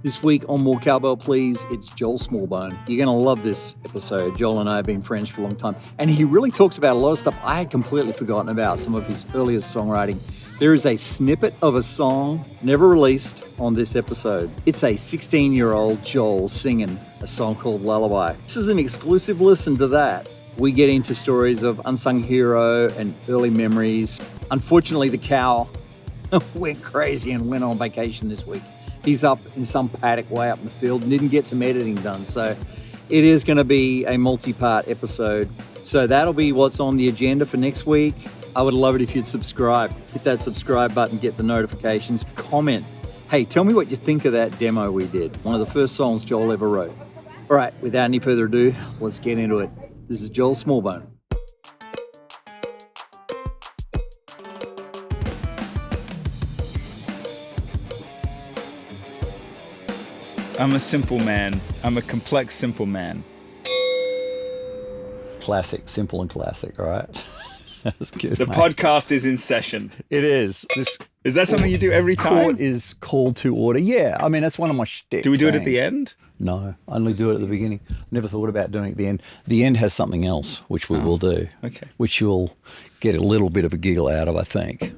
This week on More Cowbell Please, it's Joel Smallbone. You're going to love this episode. Joel and I have been friends for a long time, and he really talks about a lot of stuff I had completely forgotten about, some of his earliest songwriting. There is a snippet of a song never released on this episode. It's a 16-year-old Joel singing a song called Lullaby. This is an exclusive listen to that. We get into stories of Unsung Hero and early memories. Unfortunately, the cow went crazy and went on vacation this week. He's up in some paddock way up in the field and didn't get some editing done. So it is going to be a multi-part episode. So that'll be what's on the agenda for next week. I would love it if you'd subscribe. Hit that subscribe button, get the notifications, comment. Hey, tell me what you think of that demo we did. One of the first songs Joel ever wrote. All right, without any further ado, let's get into it. This is Joel Smallbone. I'm a simple man. I'm a complex, simple man. Classic, simple and classic, all right? That's good. The podcast is in session. It is. Is that something you do every time? Court is called to order. Yeah, I mean, that's one of my shtick. Do we do it at the end? No, I only do it at the beginning. Never thought about doing it at the end. The end has something else, which we will do. Okay. Which you'll get a little bit of a giggle out of, I think.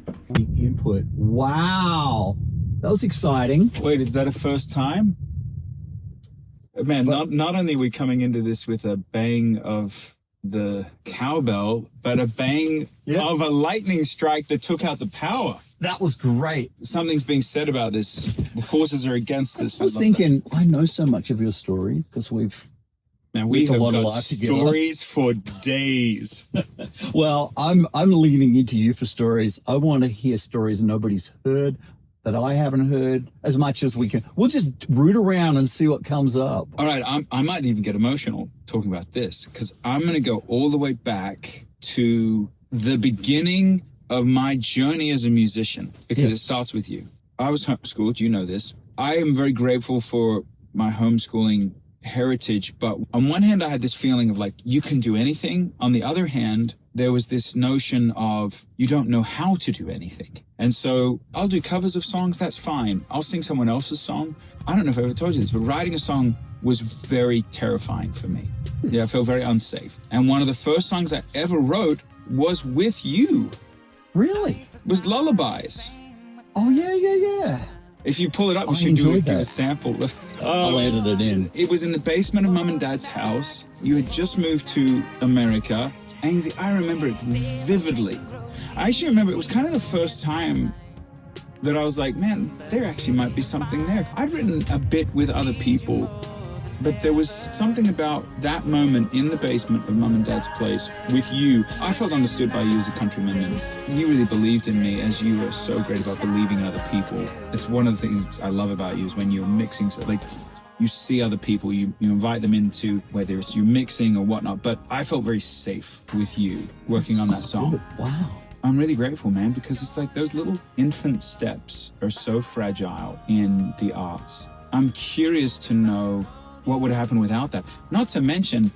Input. Wow. That was exciting. Wait, is that a first time? Man, not only are we coming into this with a bang of the cowbell, but a bang of a lightning strike that took out the power. That was great. Something's being said about this. The forces are against us. I was thinking, I know so much of your story because we have a lot of got life stories for days. Well, I'm leaning into you for stories. I want to hear stories nobody's heard, that I haven't heard, as much as we can. We'll just root around and see what comes up. All right, I might even get emotional talking about this because I'm going to go all the way back to the beginning of my journey as a musician because it starts with you. I was homeschooled, you know this. I am very grateful for my homeschooling heritage, but on one hand, I had this feeling of like, you can do anything. On the other hand, there was this notion of you don't know how to do anything. And so I'll do covers of songs, that's fine. I'll sing someone else's song. I don't know if I ever told you this, but writing a song was very terrifying for me. Yeah, I felt very unsafe. And one of the first songs I ever wrote was with you. Really? Was Lullabies. Oh, yeah. If you pull it up, you should do a sample. I'll edit it in. It was in the basement of Mum and Dad's house. You had just moved to America. And I remember it vividly. I actually remember it was kind of the first time that I was like, man, there actually might be something there. I'd written a bit with other people, but there was something about that moment in the basement of Mum and Dad's place with you. I felt understood by you as a countryman, and you really believed in me, as you were so great about believing in other people. It's one of the things I love about you is when you're mixing, so like you see other people, you invite them into whether it's you mixing or whatnot. But I felt very safe with you working on that song. Wow. I'm really grateful, man, because it's like those little infant steps are so fragile in the arts. I'm curious to know what would happen without that. Not to mention,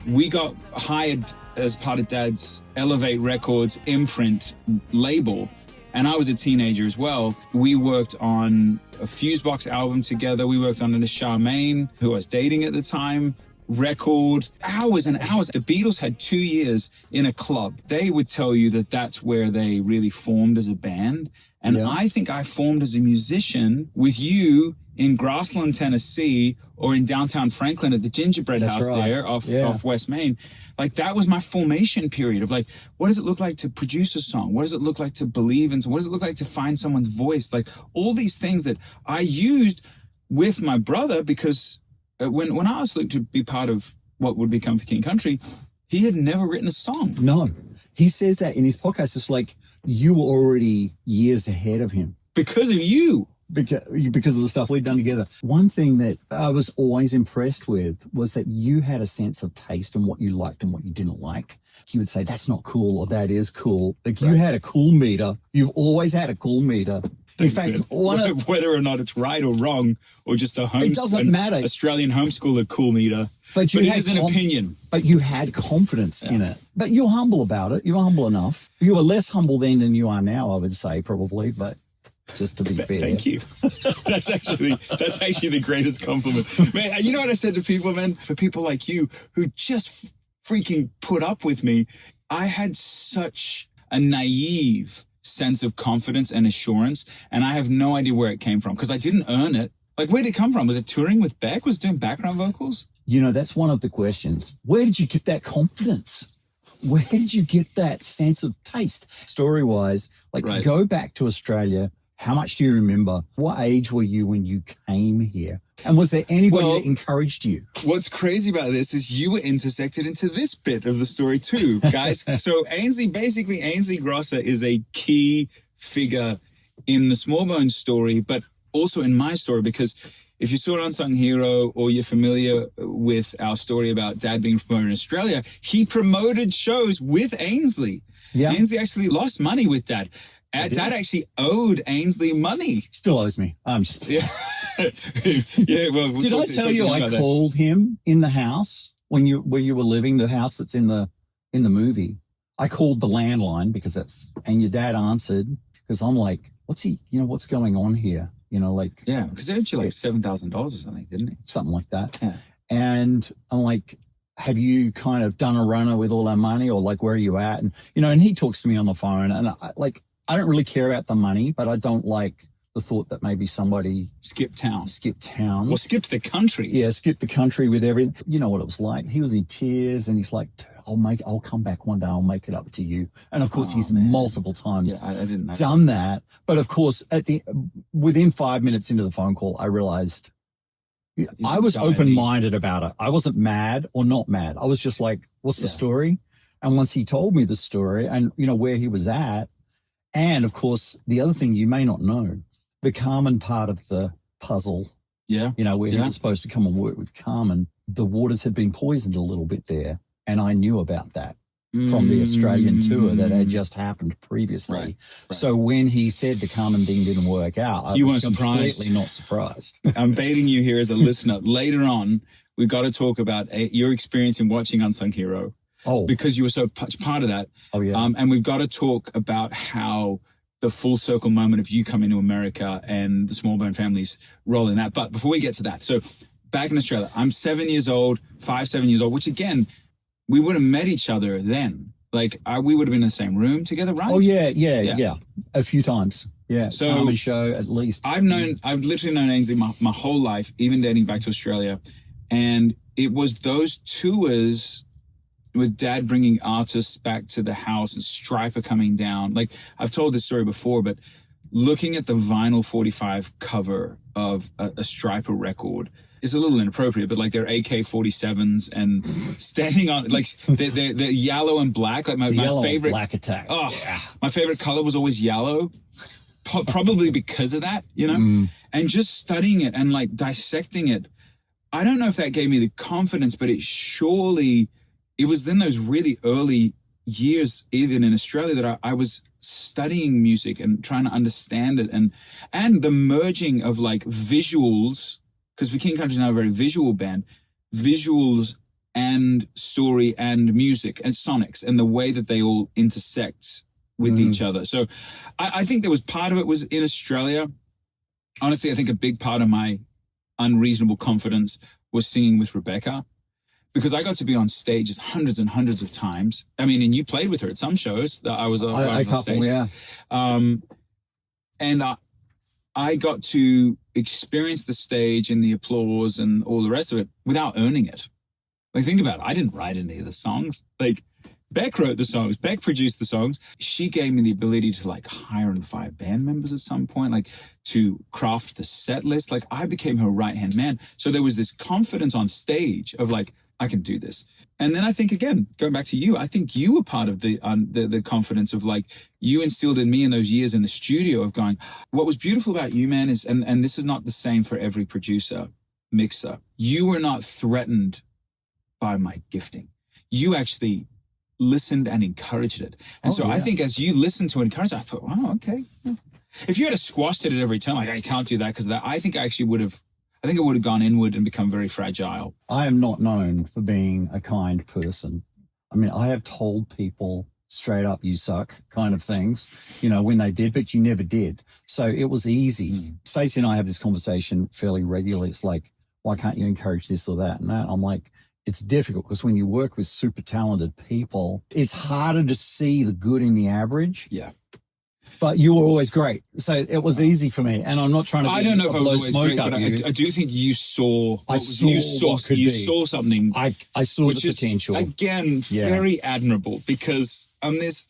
we got hired as part of Dad's Elevate Records imprint label, and I was a teenager as well. We worked on a Fusebox album together. We worked on a Charmaine, who I was dating at the time, record. Hours and hours. The Beatles had 2 years in a club. They would tell you that that's where they really formed as a band. And I think I formed as a musician with you in Grassland, Tennessee, or in downtown Franklin at the Gingerbread House there off West Main. Like, that was my formation period of like, what does it look like to produce a song? What does it look like to believe in? What does it look like to find someone's voice? Like, all these things that I used with my brother, because when I asked Luke to be part of what would become For King Country, he had never written a song. No. He says that in his podcast. It's like you were already years ahead of him. Because of you. Because of the stuff we'd done together. One thing that I was always impressed with was that you had a sense of taste and what you liked and what you didn't like. He would say, that's not cool, or that is cool. Like, you had a cool meter. You've always had a cool meter. In fact, whether or not it's right or wrong, or just it doesn't matter. Australian homeschooler cool meter. But it is an opinion. But you had confidence in it. But you're humble about it. You were humble enough. You were less humble then than you are now, I would say, probably. But just to be fair. Thank you. That's actually the greatest compliment. Man, you know what I said to people, man? For people like you who just freaking put up with me, I had such a naive sense of confidence and assurance, and I have no idea where it came from because I didn't earn it. Like, where did it come from? Was it touring with Beck? Was it doing background vocals? You know, that's one of the questions. Where did you get that confidence? Where did you get that sense of taste? Story-wise, Go back to Australia. How much do you remember? What age were you when you came here? And was there anybody that encouraged you? What's crazy about this is you were intersected into this bit of the story too, guys. So Ainsley Grosser is a key figure in the Smallbone story, but also in my story, because if you saw Unsung Hero or you're familiar with our story about Dad being promoted in Australia, he promoted shows with Ainsley. Yeah. Ainsley actually lost money with Dad. Dad actually owed Ainsley money. Still owes me. I'm just... Yeah. Well, did I tell you I called him in the house where you were living, the house that's in the movie? I called the landline and your dad answered because I'm like, what's going on here? Yeah, because they owed you like $7,000 or something, didn't he? Something like that. Yeah. And I'm like, have you kind of done a runner with all our money, or like, where are you at? And he talks to me on the phone, and I don't really care about the money, but I don't like the thought that maybe somebody skipped town. Well, skipped the country. Yeah, skipped the country with everything. You know what it was like. He was in tears, and he's like, I'll come back one day. I'll make it up to you. And of course, he's multiple times I didn't know done that. But of course, within 5 minutes into the phone call, I realized I was open-minded about it. I wasn't mad or not mad. I was just like, what's the story? And once he told me the story and, where he was at, and of course, the other thing you may not know, the Carmen part of the puzzle, where he was supposed to come and work with Carmen, the waters had been poisoned a little bit there. And I knew about that from the Australian tour that had just happened previously. Right. So when he said the Carmen thing didn't work out, I was completely not surprised. I'm baiting you here as a listener. Later on, we've got to talk about your experience in watching Unsung Hero. Oh. Because you were so much part of that. Oh, yeah. And we've got to talk about how the full circle moment of you coming to America and the Smallbone family's role in that. But before we get to that, so back in Australia, I'm 7 years old, 7 years old, which again, we would have met each other then. Like, we would have been in the same room together, right? Oh, yeah. A few times. Yeah. So Carmen show, at least. I've literally known Ainsley my whole life, even dating back to Australia. And it was those tours with Dad bringing artists back to the house and Striper coming down. Like, I've told this story before, but looking at the vinyl 45 cover of a Striper record is a little inappropriate, but like they're AK-47s and standing on, like, they're yellow and black. Like my favorite black attack. Oh, yeah. My favorite color was always yellow. Probably because of that, and just studying it and like dissecting it. I don't know if that gave me the confidence, but it was in those really early years, even in Australia, that I was studying music and trying to understand it, and the merging of like visuals, because the King Country's now a very visual band, visuals and story and music and sonics and the way that they all intersect with each other. So I think there was part of it was in Australia. Honestly, I think a big part of my unreasonable confidence was singing with Rebecca, because I got to be on stages hundreds and hundreds of times. I mean, and you played with her at some shows that I was on stage. Yeah. And I got to experience the stage and the applause and all the rest of it without earning it. Like, think about it. I didn't write any of the songs. Like, Beck wrote the songs. Beck produced the songs. She gave me the ability to like hire and fire band members at some point, like to craft the set list. Like, I became her right-hand man. So there was this confidence on stage of like, I can do this. And then I think, again, going back to you, I think you were part of the confidence of like, you instilled in me in those years in the studio of going, what was beautiful about you, man, is, and this is not the same for every producer, mixer, you were not threatened by my gifting. You actually listened and encouraged it. And I think as you listened to and encouraged it, I thought, oh, okay. If you had squashed it at every turn, like, I can't do that because of that, I think it would have gone inward and become very fragile. I am not known for being a kind person. I mean, I have told people straight up, you suck kind of things, when they did, but you never did. So it was easy. Stacey and I have this conversation fairly regularly. It's like, why can't you encourage this or that and that? I'm like, it's difficult because when you work with super talented people, it's harder to see the good in the average. Yeah. But you were always great. So it was easy for me. And I'm not trying to I don't know if I was always great, but I I do think you saw saw something. I saw the potential. Again, very admirable, because I'm this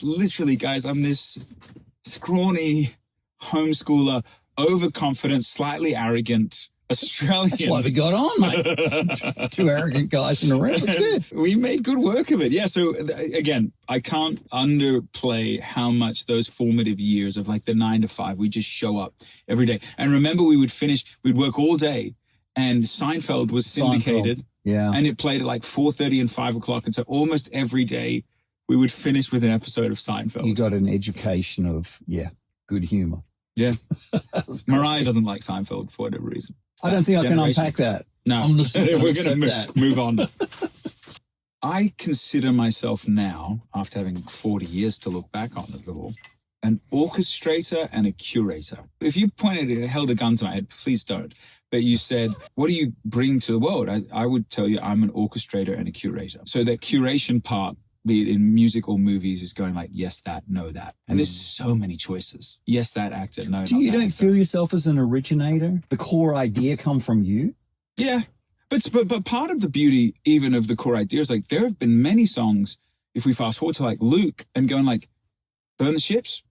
scrawny homeschooler, overconfident, slightly arrogant Australian. That's why we got on, mate. Two arrogant guys in a room. It's good. We made good work of it. Yeah. So again, I can't underplay how much those formative years of like the 9 to 5, we just show up every day. And remember, we'd work all day, and Seinfeld was syndicated. Yeah. And it played at like 4:30 and 5 o'clock. And so almost every day we would finish with an episode of Seinfeld. You got an education of, good humor. Yeah. Mariah doesn't like Seinfeld for whatever reason. I don't think I can unpack that. No, we're going to move on. I consider myself now, after having 40 years to look back on it all, an orchestrator and a curator. If you held a gun to my head, please don't. But you said, what do you bring to the world? I would tell you I'm an orchestrator and a curator. So that curation part, be it in music or movies, is going like, yes, that, no, that. And there's so many choices. Yes, that actor, no, you don't feel yourself as an originator? The core idea come from you? Yeah. But part of the beauty even of the core idea is like, there have been many songs, if we fast forward to like Luke and going like, Burn the Ships,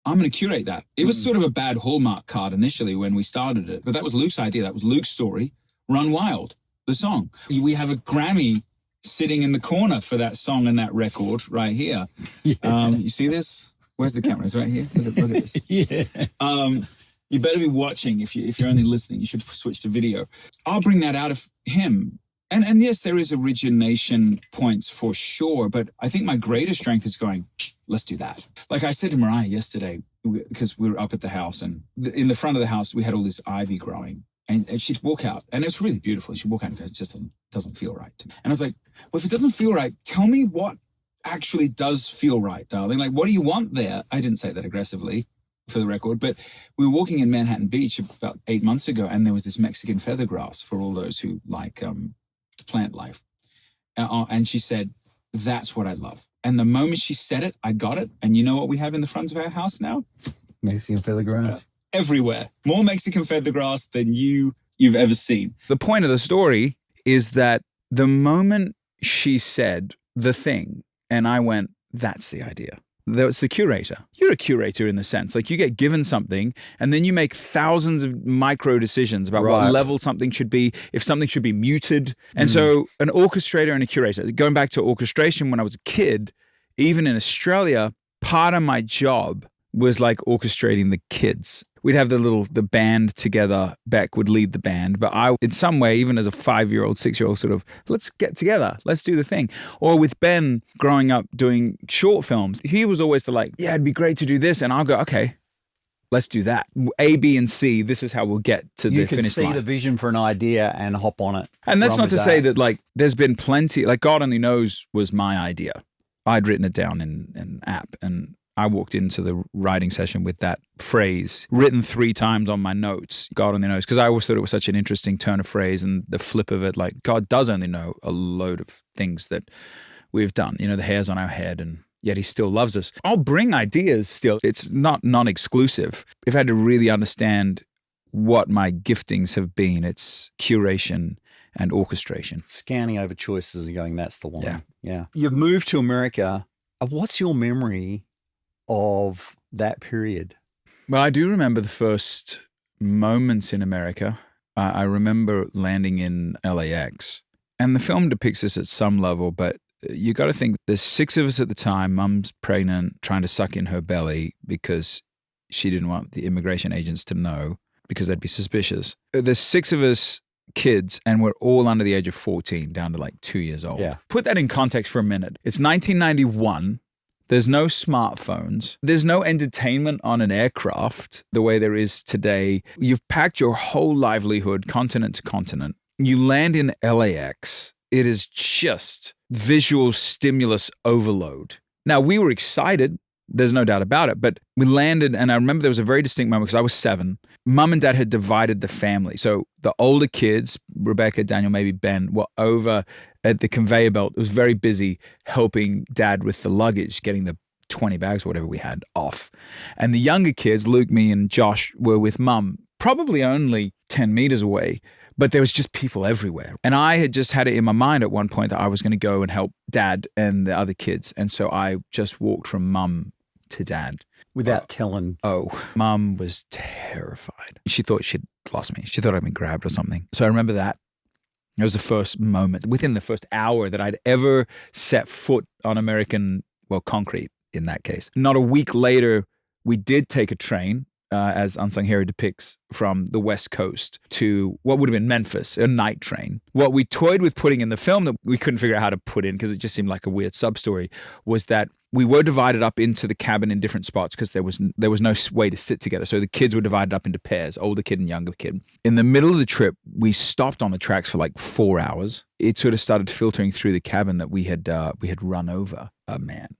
I'm going to curate that. It was sort of a bad Hallmark card initially when we started it, but that was Luke's idea. That was Luke's story. Run Wild, the song. We have a Grammy sitting in the corner for that song and that record right here. Yeah. You see this? Where's the camera? It's right here. Look at this. Yeah. You better be watching. If you're only listening, you should switch to video. I'll bring that out of him. And yes, there is origination points for sure, but I think my greatest strength is going, let's do that. Like I said to Mariah yesterday, because we were up at the house, and in the front of the house, we had all this ivy growing. And she'd walk out, and it's really beautiful. She'd walk out and go, it just doesn't feel right. And I was like, well, if it doesn't feel right, tell me what actually does feel right, darling. Like, what do you want there? I didn't say that aggressively, for the record, but we were walking in Manhattan Beach about 8 months ago, and there was this Mexican feathergrass for all those who like plant life. And she said, that's what I love. And the moment she said it, I got it. And you know what we have in the front of our house now? Mexican feathergrass. Everywhere. More Mexican feathergrass than you've ever seen. The point of the story is that the moment she said the thing, and I went, that's the idea. That's the curator. You're a curator in the sense, like you get given something and then you make thousands of micro decisions about what level something should be, if something should be muted. And so an orchestrator and a curator, going back to orchestration, when I was a kid, even in Australia, part of my job was like orchestrating the kids. We'd have the band together. Beck would lead the band, but I, in some way, even as a 5-year-old, 6-year-old, sort of, let's get together, let's do the thing. Or with Ben growing up doing short films, he was always it'd be great to do this. And I'll go, okay, let's do that. A, B, and C, this is how we'll get to the finish line. You can see the vision for an idea and hop on it. And that's not to say that there's been plenty, God Only Knows was my idea. I'd written it down in an app, and I walked into the writing session with that phrase written 3 times on my notes, God only knows, because I always thought it was such an interesting turn of phrase, and the flip of it, like God does only know a load of things that we've done, the hairs on our head, and yet he still loves us. I'll bring ideas still. It's not non-exclusive. If I had to really understand what my giftings have been, it's curation and orchestration. Scanning over choices and going, that's the one. Yeah. You've moved to America. What's your memory of that period? Well, I do remember the first moments in America. I remember landing in LAX, and the film depicts this at some level, but you got to think there's 6 of us at the time. Mum's pregnant, trying to suck in her belly because she didn't want the immigration agents to know because they'd be suspicious. There's 6 of us kids, and we're all under the age of 14, down to 2 years old. Yeah. Put that in context for a minute. It's 1991. There's no smartphones. There's no entertainment on an aircraft the way there is today. You've packed your whole livelihood continent to continent. You land in LAX. It is just visual stimulus overload. Now, we were excited. There's no doubt about it. But we landed, and I remember there was a very distinct moment because I was 7. Mum and Dad had divided the family. So the older kids, Rebecca, Daniel, maybe Ben, were over at the conveyor belt. It was very busy helping Dad with the luggage, getting the 20 bags or whatever we had off. And the younger kids, Luke, me, and Josh, were with Mum, probably only 10 meters away. But there was just people everywhere. And I had just had it in my mind at one point that I was going to go and help Dad and the other kids. And so I just walked from Mum to Dad. Without telling. Oh, Mum was terrified. She thought she'd lost me. She thought I'd been grabbed or something. So I remember that. It was the first moment, within the first hour, that I'd ever set foot on American, concrete in that case. Not a week later, we did take a train, as Unsung Hero depicts, from the West Coast to what would have been Memphis, a night train. What we toyed with putting in the film that we couldn't figure out how to put in because it just seemed like a weird sub-story was that we were divided up into the cabin in different spots because there was no way to sit together. So the kids were divided up into pairs, older kid and younger kid. In the middle of the trip, we stopped on the tracks for like 4 hours. It sort of started filtering through the cabin that we had run over a man.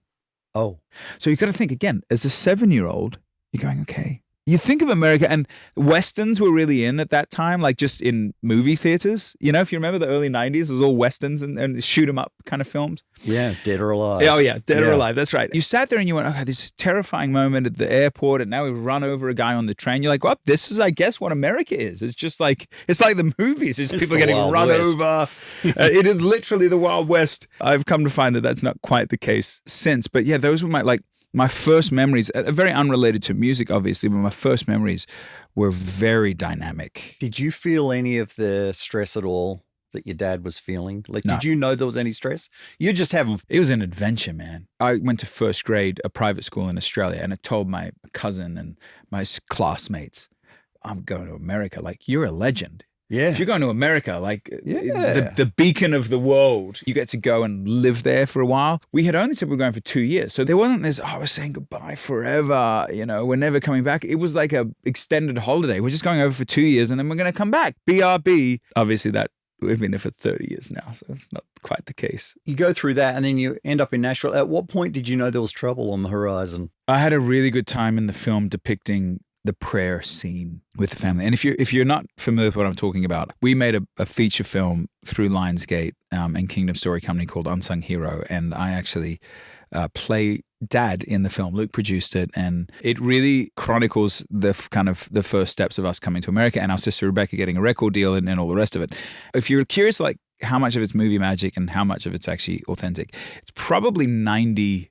Oh. So you got to think again, as a 7-year-old, you're going, okay. You think of America, and Westerns were really in at that time, like just in movie theaters. You know, if you remember the early 90s, it was all Westerns and shoot 'em up kind of films. Yeah, Dead or Alive. Oh, yeah, Dead or Alive. That's right. You sat there and you went, okay, this terrifying moment at the airport, and now we've run over a guy on the train. You're like, well, this is, I guess, what America is. It's just like, it's like the movies. It's people getting run over. It is literally the Wild West. I've come to find that that's not quite the case since. But yeah, those were my first memories, very unrelated to music, obviously, but my first memories were very dynamic. Did you feel any of the stress at all that your dad was feeling? Like, No. Did you know there was any stress? You're just having... It was an adventure, man. I went to first grade, a private school in Australia, and I told my cousin and my classmates, I'm going to America. Like, you're a legend. Yeah. If you're going to America, like the beacon of the world, you get to go and live there for a while. We had only said we were going for 2 years. So there wasn't this, we're saying goodbye forever. You know, we're never coming back. It was like a extended holiday. We're just going over for 2 years and then we're going to come back. BRB. Obviously that we've been there for 30 years now. So it's not quite the case. You go through that and then you end up in Nashville. At what point did you know there was trouble on the horizon? I had a really good time in the film depicting the prayer scene with the family. And if you're not familiar with what I'm talking about, we made a feature film through Lionsgate and Kingdom Story Company called Unsung Hero. And I actually play Dad in the film. Luke produced it, and it really chronicles the first steps of us coming to America and our sister Rebecca getting a record deal and all the rest of it. If you're curious, like how much of it's movie magic and how much of it's actually authentic, it's probably 90%.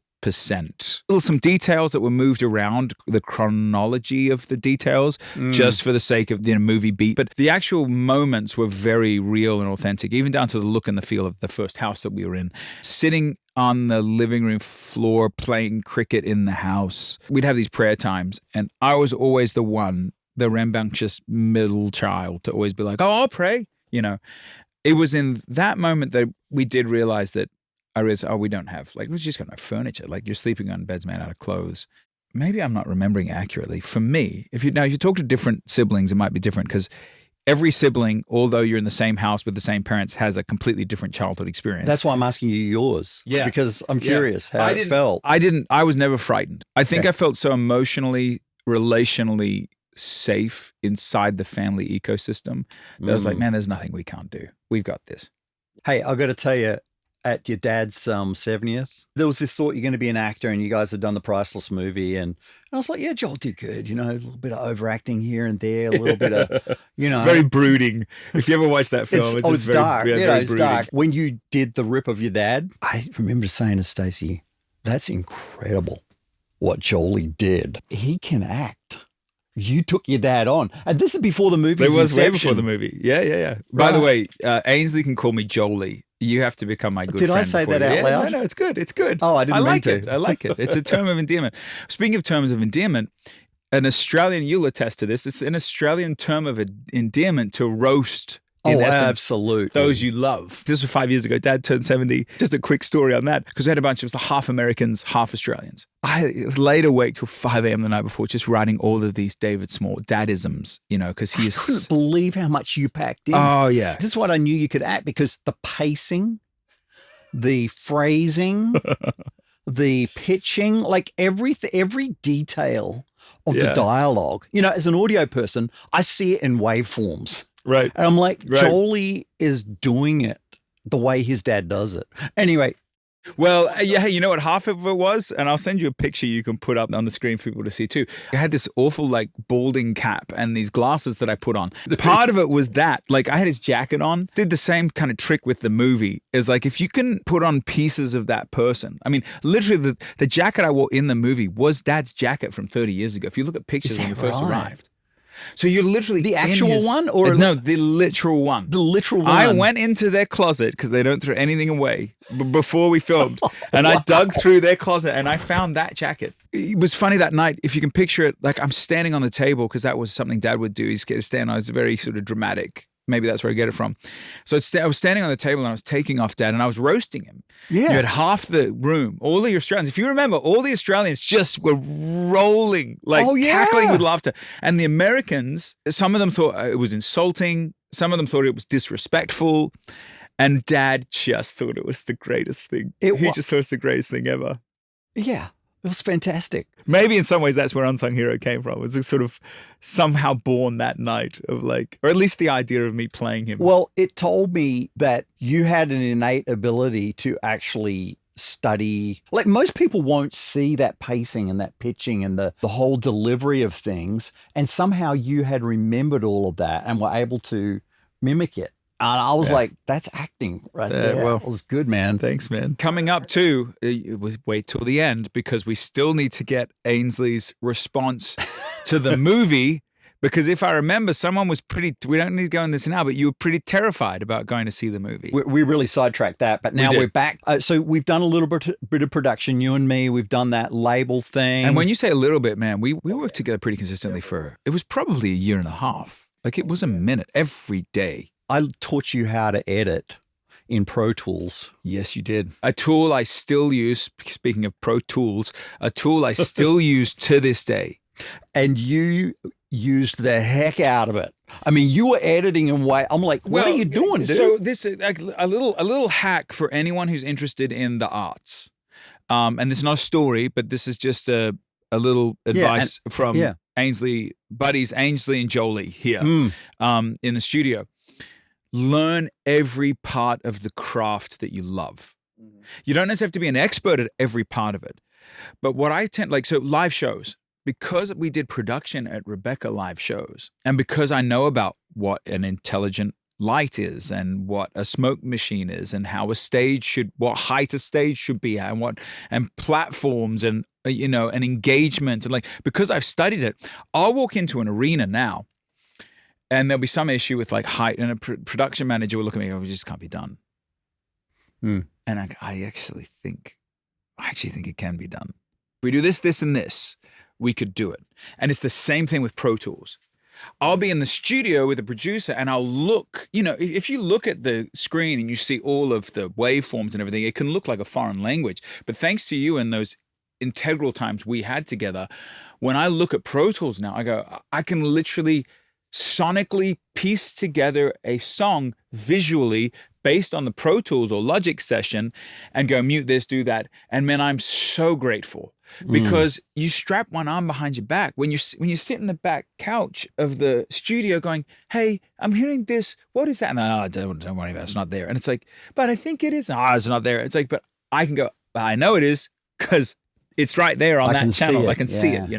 Some details that were moved around, the chronology of the details, just for the sake of the movie beat. But the actual moments were very real and authentic, even down to the look and the feel of the first house that we were in. Sitting on the living room floor, playing cricket in the house. We'd have these prayer times, and I was always the rambunctious middle child to always be like, I'll pray. You know, it was in that moment that we did realize that I realized, we don't have, we've just got no furniture. Like, you're sleeping on beds made out of clothes. Maybe I'm not remembering accurately. For me, if you talk to different siblings, it might be different because every sibling, although you're in the same house with the same parents, has a completely different childhood experience. That's why I'm asking you yours. Yeah. Because I'm curious how it felt. I was never frightened. I think I felt so emotionally, relationally safe inside the family ecosystem that I was like, man, there's nothing we can't do. We've got this. Hey, I've got to tell you, at your dad's 70th, there was this thought you're going to be an actor and you guys had done the Priceless movie. And I was like, yeah, Joel did good. You know, a little bit of overacting here and there, a little bit of, Very brooding. If you ever watch that film, it's very, dark. very It's brooding. dark. When you did the rip of your dad, I remember saying to Stacey, that's incredible what Jolie did. He can act. You took your dad on. And this is before the movie. It was way before the movie. Yeah. By the way, Ainsley can call me Jolie. You have to become my good friend. Did I say that out loud? No, it's good. It's good. Oh, I didn't mean to. I like it. It's a term of endearment. Speaking of terms of endearment, an Australian, you'll attest to this, it's an Australian term of endearment to roast, in essence, absolutely. those you love. This was 5 years ago. Dad turned 70. Just a quick story on that, because we had a bunch of us, half Americans, half Australians. I laid awake till 5 a.m. the night before, just writing all of these David Small dadisms, because he is... I couldn't believe how much you packed in. Oh, yeah. This is what I knew you could act, because the pacing, the phrasing, the pitching, like every detail of the dialogue. You know, as an audio person, I see it in waveforms. Right. And I'm like, Jolie is doing it the way his dad does it. Anyway. Well, yeah, you know what half of it was? And I'll send you a picture you can put up on the screen for people to see too. I had this awful like balding cap and these glasses that I put on. The part of it was that, like I had his jacket on, did the same kind of trick with the movie. Is like if you can put on pieces of that person. I mean, literally the jacket I wore in the movie was Dad's jacket from 30 years ago. If you look at pictures when we first arrived. So you're literally the actual one, or no, the literal one. The literal one. I went into their closet because they don't throw anything away before we filmed, and I dug through their closet and I found that jacket. It was funny that night. If you can picture it, like I'm standing on the table because that was something Dad would do. He's get to stand on. It's very sort of dramatic. Maybe that's where I get it from. So I was standing on the table and I was taking off Dad and I was roasting him. Yeah. You had half the room, all the Australians. If you remember, all the Australians just were rolling, like cackling with laughter. And the Americans, some of them thought it was insulting. Some of them thought it was disrespectful. And Dad just thought it was the greatest thing. He just thought it was the greatest thing ever. Yeah. It was fantastic. Maybe in some ways that's where Unsung Hero came from. It was sort of somehow born that night of like, or at least the idea of me playing him. Well, it told me that you had an innate ability to actually study. Like most people won't see that pacing and that pitching and the whole delivery of things. And somehow you had remembered all of that and were able to mimic it. And I was like, that's acting right there. Well, it was good, man. Thanks, man. Coming up too, wait till the end because we still need to get Ainsley's response to the movie. Because if I remember, someone was we don't need to go in this now, but you were pretty terrified about going to see the movie. We really sidetracked that, but now we're back. So we've done a little bit of production, you and me. We've done that label thing. And when you say a little bit, man, we worked together pretty consistently it was probably a year and a half. Like it was a minute every day. I taught you how to edit in Pro Tools. Yes, you did. A tool I still use, speaking of Pro Tools, a tool I still use to this day. And you used the heck out of it. I mean, you were editing in way. I'm like, what are you doing, dude? So this is like a little hack for anyone who's interested in the arts. And this is not a story, but this is just a little advice from Ainsley, buddies Ainsley and Jolie here in the studio. Learn every part of the craft that you love. Mm-hmm. You don't necessarily have to be an expert at every part of it. But what I so live shows, because we did production at Rebecca live shows, and because I know about what an intelligent light is and what a smoke machine is and how what height a stage should be at and platforms and, and engagement. And because I've studied it, I'll walk into an arena now and there'll be some issue with height, and a production manager will look at me and go, "It just can't be done." And I actually think it can be done. If we do this, this, and this, we could do it. And it's the same thing with Pro Tools. I'll be in the studio with a producer and I'll look, if you look at the screen and you see all of the waveforms and everything, it can look like a foreign language. But thanks to you and those integral times we had together, when I look at Pro Tools now, I go, I can literally sonically piece together a song visually based on the Pro Tools or Logic session and go mute this, do that. And man, I'm so grateful because you strap one arm behind your back when you sit in the back couch of the studio going, "Hey, I'm hearing this. What is that?" No, don't worry about it. It's not there. And it's like, "But I think it is." "No, it's not there." It's like, "But I can go, I know it is because it's right there on that channel. I can see it,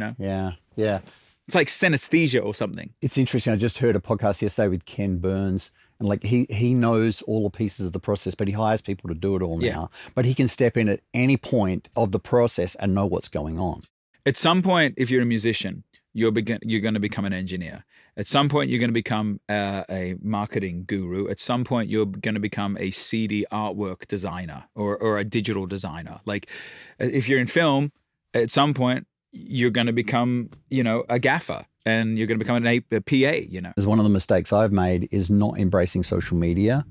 Yeah. It's like synesthesia or something. It's interesting. I just heard a podcast yesterday with Ken Burns, and he knows all the pieces of the process, but he hires people to do it all now. But he can step in at any point of the process and know what's going on. At some point, if you're a musician, you're going to become an engineer. At some point, you're going to become a marketing guru. At some point, you're going to become a CD artwork designer or a digital designer. Like if you're in film, at some point, you're going to become, a gaffer, and you're going to become a PA, As one of the mistakes I've made is not embracing social media.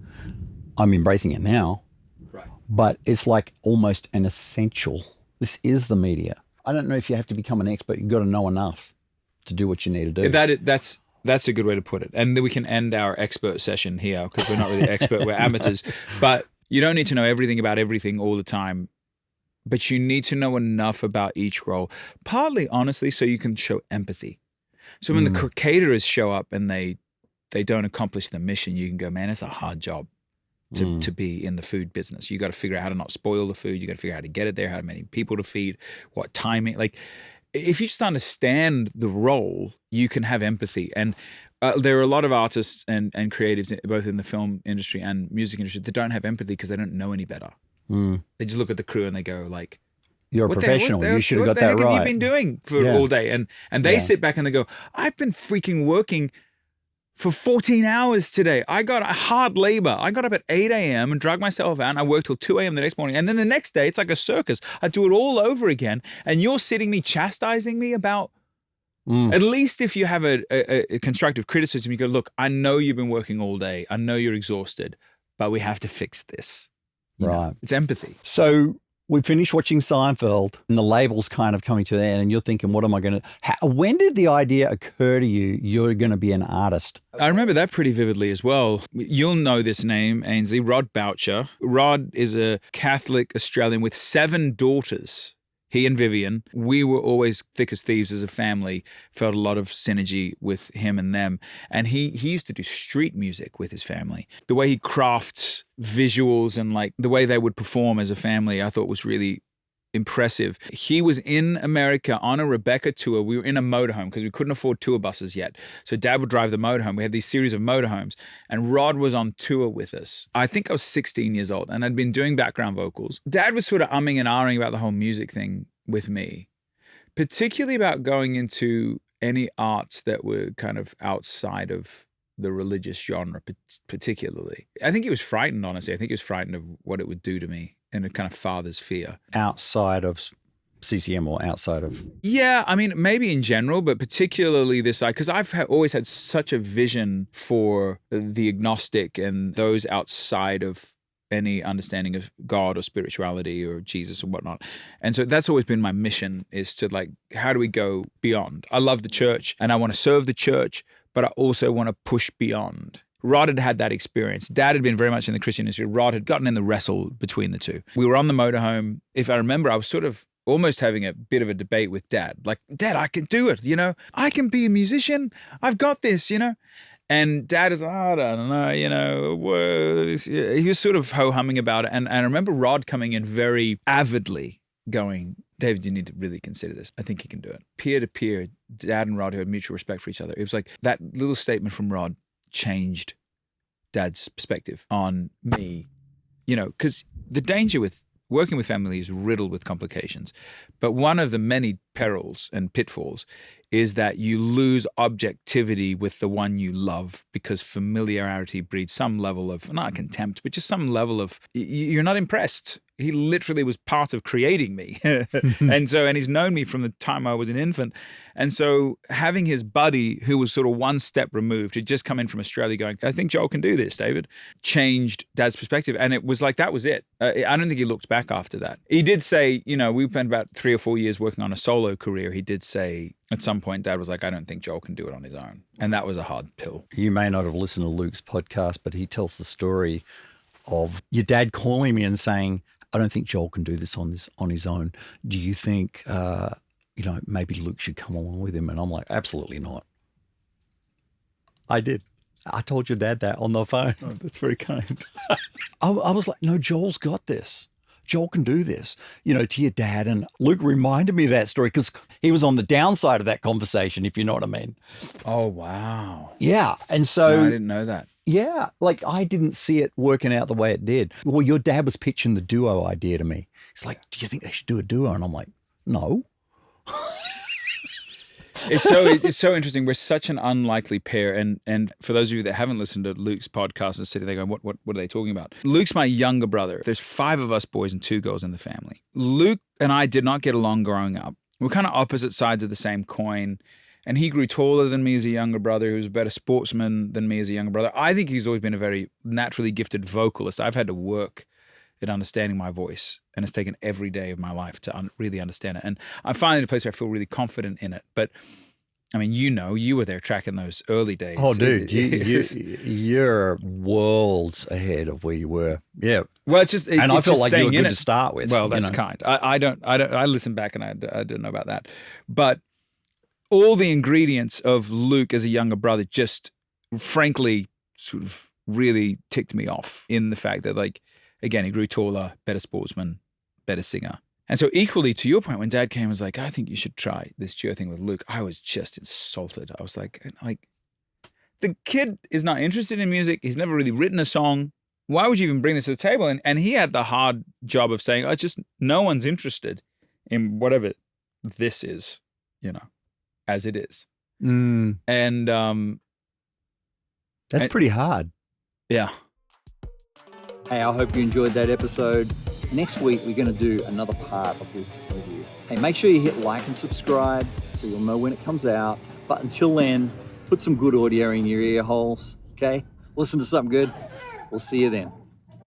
I'm embracing it now. Right. But it's like almost an essential. This is the media. I don't know if you have to become an expert. You've got to know enough to do what you need to do. That's a good way to put it. And then we can end our expert session here because we're not really expert, we're amateurs. But you don't need to know everything about everything all the time. but you need to know enough about each role, partly, honestly, so you can show empathy. So when the caterers show up and they don't accomplish the mission, you can go, man, it's a hard job to be in the food business. You got to figure out how to not spoil the food. You got to figure out how to get it there, how many people to feed, what timing. Like, if you just understand the role, you can have empathy. And there are a lot of artists and creatives, both in the film industry and music industry, that don't have empathy because they don't know any better. They just look at the crew and they go like, you're a professional. You should have got that right. What the heck have you been doing for all day? And they sit back and they go, I've been freaking working for 14 hours today. I got hard labor. I got up at 8 a.m. and dragged myself out and I worked till 2 a.m. the next morning. And then the next day, it's like a circus. I do it all over again. And you're chastising me about, at least if you have a constructive criticism, you go, look, I know you've been working all day. I know you're exhausted, but we have to fix this. You know, it's empathy. So we finished watching Seinfeld and the label's kind of coming to the end and you're thinking, what am I going to, when did the idea occur to you, you're going to be an artist? I remember that pretty vividly as well. You'll know this name, Ainsley, Rod Boucher. Rod is a Catholic Australian with 7 daughters. He and Vivian, we were always thick as thieves as a family, felt a lot of synergy with him and them. And he used to do street music with his family. The way he crafts visuals and like the way they would perform as a family, I thought was really impressive. He was in America on a Rebecca tour. We were in a motorhome because we couldn't afford tour buses yet. So Dad would drive the motorhome. We had these series of motorhomes and Rod was on tour with us. I think I was 16 years old and I'd been doing background vocals. Dad was sort of umming and ahhing about the whole music thing with me, particularly about going into any arts that were kind of outside of the religious genre, particularly. I think he was frightened, honestly. I think he was frightened of what it would do to me and a kind of father's fear. Outside of CCM or outside of? Yeah, I mean, maybe in general, but particularly this side, because I've always had such a vision for the agnostic and those outside of any understanding of God or spirituality or Jesus or whatnot. And so that's always been my mission, is to like, how do we go beyond? I love the church and I want to serve the church, but I also want to push beyond. Rod had had that experience. Dad had been very much in the Christian industry. Rod had gotten in the wrestle between the two. We were on the motorhome. If I remember, I was sort of almost having a bit of a debate with Dad. Like, Dad, I can do it, you know? I can be a musician. I've got this, you know? And Dad is, I don't know, you know, he was sort of ho-humming about it. And I remember Rod coming in very avidly going, David, you need to really consider this. I think you can do it. Peer to peer, Dad and Rod, who had mutual respect for each other. It was like that little statement from Rod changed Dad's perspective on me, you know, because the danger with working with family is riddled with complications. But one of the many perils and pitfalls is that you lose objectivity with the one you love, because familiarity breeds some level of, not contempt, but just some level of, you're not impressed. He literally was part of creating me. And he's known me from the time I was an infant. And so having his buddy, who was sort of one step removed, who'd just come in from Australia going, I think Joel can do this, David, changed Dad's perspective. And it was like, that was it. I don't think he looked back after that. He did say, you know, we spent about 3 or 4 years working on a solo career. He did say at some point, Dad was like, I don't think Joel can do it on his own. And that was a hard pill. You may not have listened to Luke's podcast, but he tells the story of your dad calling me and saying, I don't think Joel can do this on his own. Do you think, you know, maybe Luke should come along with him? And I'm like, absolutely not. I did. I told your dad that on the phone. Oh, that's very kind. I was like, no, Joel's got this. Joel can do this, you know, to your dad. And Luke reminded me of that story because he was on the downside of that conversation, if you know what I mean. Oh, wow. Yeah. And so no, I didn't know that. Yeah. Like, I didn't see it working out the way it did. Well, your dad was pitching the duo idea to me. He's like, do you think they should do a duo? And I'm like, no. It's so interesting. We're such an unlikely pair. And for those of you that haven't listened to Luke's podcast and sitting there going, what are they talking about? Luke's my younger brother. There's 5 of us boys and 2 girls in the family. Luke and I did not get along growing up. We're kind of opposite sides of the same coin. And he grew taller than me as a younger brother, who was a better sportsman than me as a younger brother. I think he's always been a very naturally gifted vocalist. I've had to work at understanding my voice, and it's taken every day of my life to really understand it. And I'm finally in a place where I feel really confident in it. But I mean, you were there tracking those early days. Oh, dude, you're worlds ahead of where you were. Yeah. Well, it's just, and I felt like you were good to start with. Well, that's kind. I don't. I listen back and I don't know about that, but all the ingredients of Luke as a younger brother just, frankly, sort of really ticked me off in the fact that, like, again, he grew taller, better sportsman, better singer. And so equally to your point, when Dad came and was like, I think you should try this duo thing with Luke, I was just insulted. I was like, the kid is not interested in music. He's never really written a song. Why would you even bring this to the table? And he had the hard job of saying, no one's interested in whatever this is, as it is. Mm. And that's pretty hard. Yeah. Hey, I hope you enjoyed that episode. Next week, we're going to do another part of this interview. Hey, make sure you hit like and subscribe so you'll know when it comes out. But until then, put some good audio in your ear holes, okay? Listen to something good. We'll see you then.